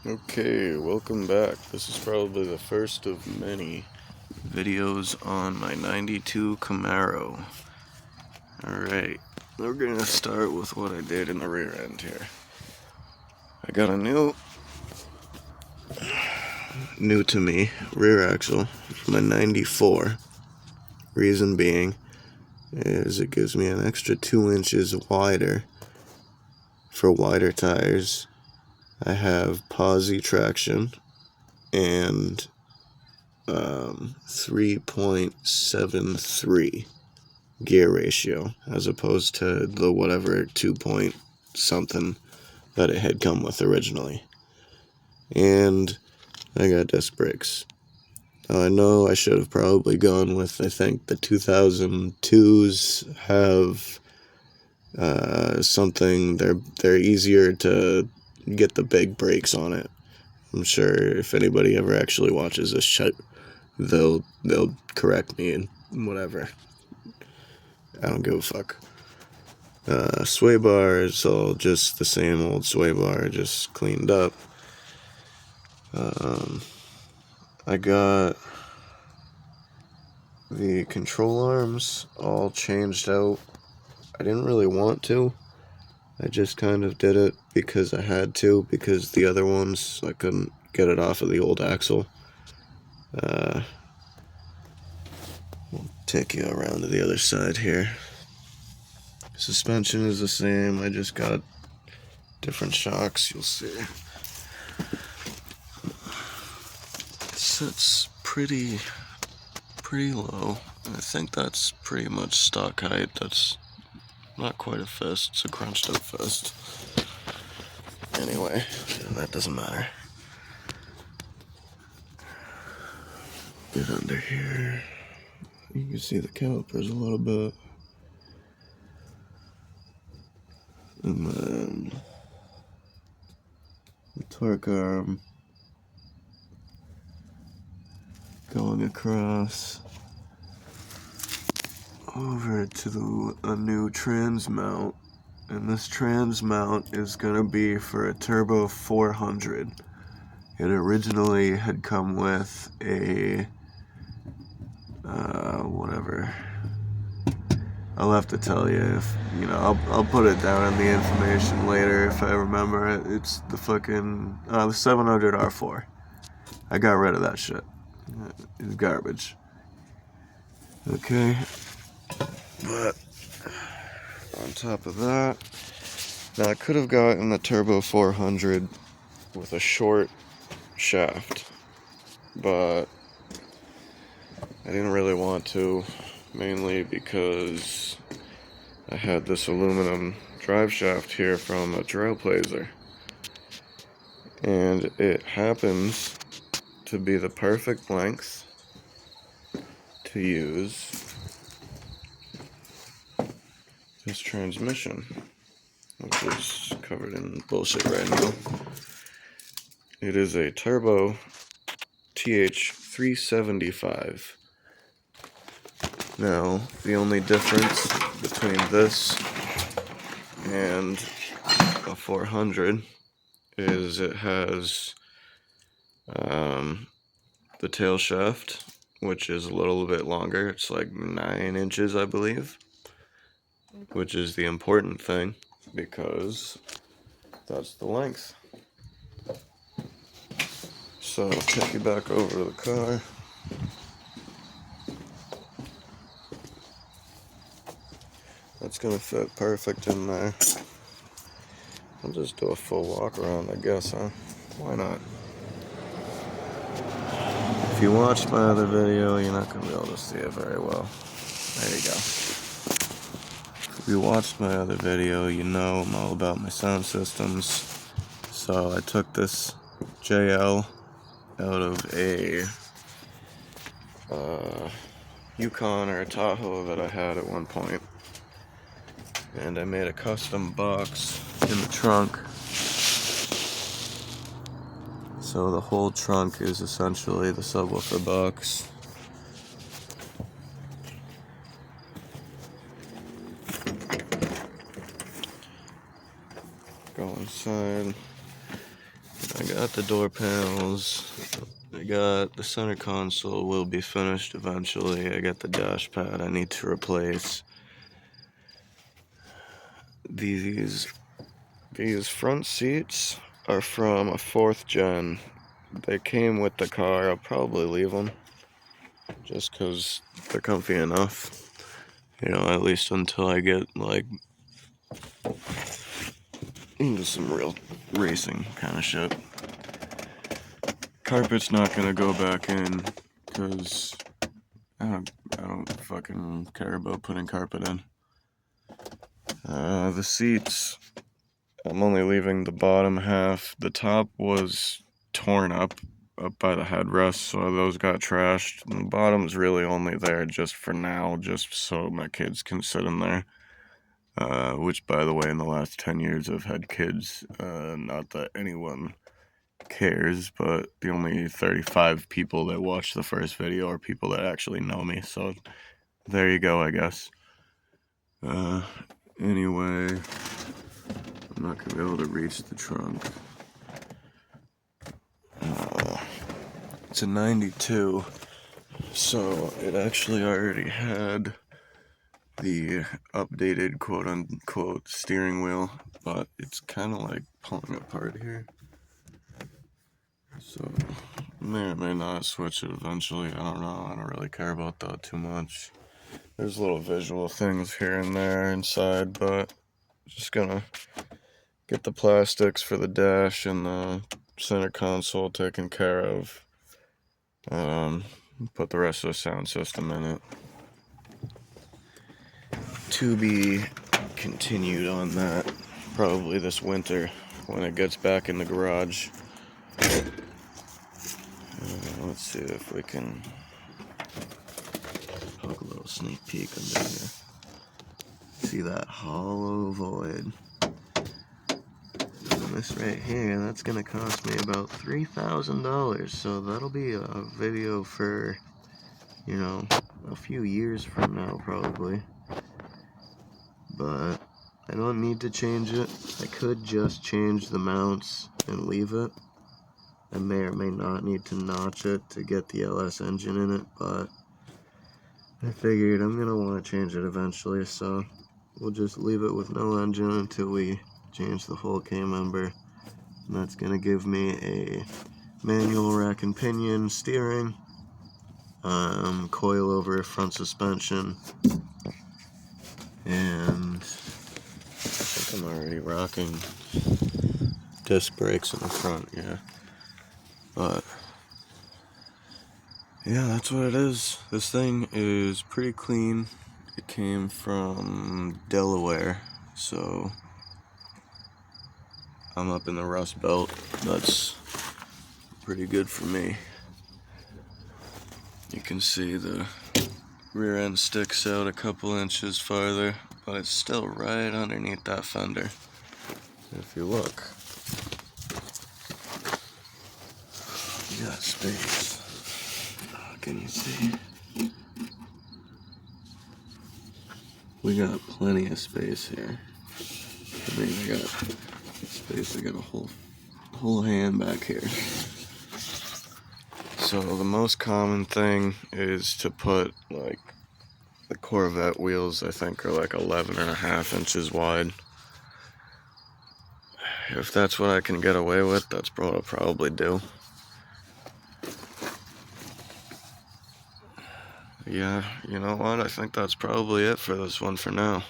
Okay, welcome back. This is probably the first of many videos on my 92 Camaro. Alright, we're gonna start with what I did in the rear end here. I got a new to me rear axle from a 94. Reason being is it gives me an extra 2 inches wider for wider tires. I have posi traction and 3.73 gear ratio as opposed to the whatever 2 point something that it had come with originally. And I got disc brakes. I know I should have probably gone with, I think the 2002s have something, they're easier to get the big brakes on it. I'm sure if anybody ever actually watches this shit, they'll correct me and whatever. I don't give a fuck. Sway bar is all just the same old sway bar, just cleaned up. I got the control arms all changed out. I didn't really want to. I just kind of did it because I had to, because the other ones, I couldn't get it off of the old axle. We'll take you around to the other side here. Suspension is the same, I just got different shocks, you'll see. It sits pretty low. I think that's pretty much stock height. That's not quite a fist, it's a crunched up fist. Anyway, that doesn't matter. Get under here. You can see the calipers a little bit. And then the torque arm going across over to a new trans mount. And this trans mount is gonna be for a turbo 400. It originally had come with a whatever. I'll have to tell you if, I'll put it down in the information later if I remember it. It's the fucking, the 700 R4. I got rid of that shit. It's garbage. Okay. But, on top of that, now I could have gotten the Turbo 400 with a short shaft, but I didn't really want to, mainly because I had this aluminum drive shaft here from a Trailblazer, and it happens to be the perfect length to use this transmission, which is covered in bullshit right now. It is a Turbo TH375. Now, the only difference between this and a 400 is it has the tail shaft, which is a little bit longer. It's like 9 inches, I believe, which is the important thing because that's the length. So I'll take you back over to the car. That's gonna fit perfect in there. I'll just do a full walk around, I guess, huh? Why not? If you watched my other video, you're not gonna be able to see it very well. There you go. If you watched my other video, you know I'm all about my sound systems. So I took this JL out of a Yukon or a Tahoe that I had at one point, and I made a custom box in the trunk. So the whole trunk is essentially the subwoofer box. Go inside. I got got the door panels. I got the center console will be finished eventually. I got the dash pad I need to replace. These front seats are from a 4th gen. They came with the car. I'll probably leave them just because they're comfy enough. You know, at least until I get like into some real racing kind of shit. Carpet's not gonna go back in because I don't fucking care about putting carpet in. The seats, I'm only leaving the bottom half. The top was torn up by the headrest, so those got trashed. And the bottom's really only there just for now, just so my kids can sit in there. Which, by the way, in the last 10 years I've had kids. Not that anyone cares, but the only 35 people that watched the first video are people that actually know me, so there you go, I guess. Anyway, I'm not gonna be able to reach the trunk. It's a 92, so it actually already had the updated quote-unquote steering wheel, but it's kind of like pulling apart here. So, may or may not switch it eventually, I don't know, I don't really care about that too much. There's little visual things here and there inside, but just gonna get the plastics for the dash and the center console taken care of. Put the rest of the sound system in it. To be continued on that, probably this winter when it gets back in the garage. Let's see if we can poke a little sneak peek under here. See that hollow void. And this right here, that's gonna cost me about $3,000, so that'll be a video for, you know, a few years from now probably. But I don't need to change it. I could just change the mounts and leave it. I may or may not need to notch it to get the LS engine in it, but I figured I'm gonna want to change it eventually, so we'll just leave it with no engine until we change the whole K-member. And that's gonna give me a manual rack and pinion steering, coilover front suspension, and I think I'm already rocking disc brakes in the front, yeah. But yeah, that's what it is. This thing is pretty clean. It came from Delaware, so I'm up in the Rust Belt. That's pretty good for me. You can see the rear end sticks out a couple inches farther, but it's still right underneath that fender. If you look, you got space. Can you see? We got plenty of space here. I mean, I got space. I got a whole hand back here. So the most common thing is to put like the Corvette wheels. I think are like 11.5 inches wide. If that's what I can get away with, that's what I'll probably do. Yeah, you know what? I think that's probably it for this one for now.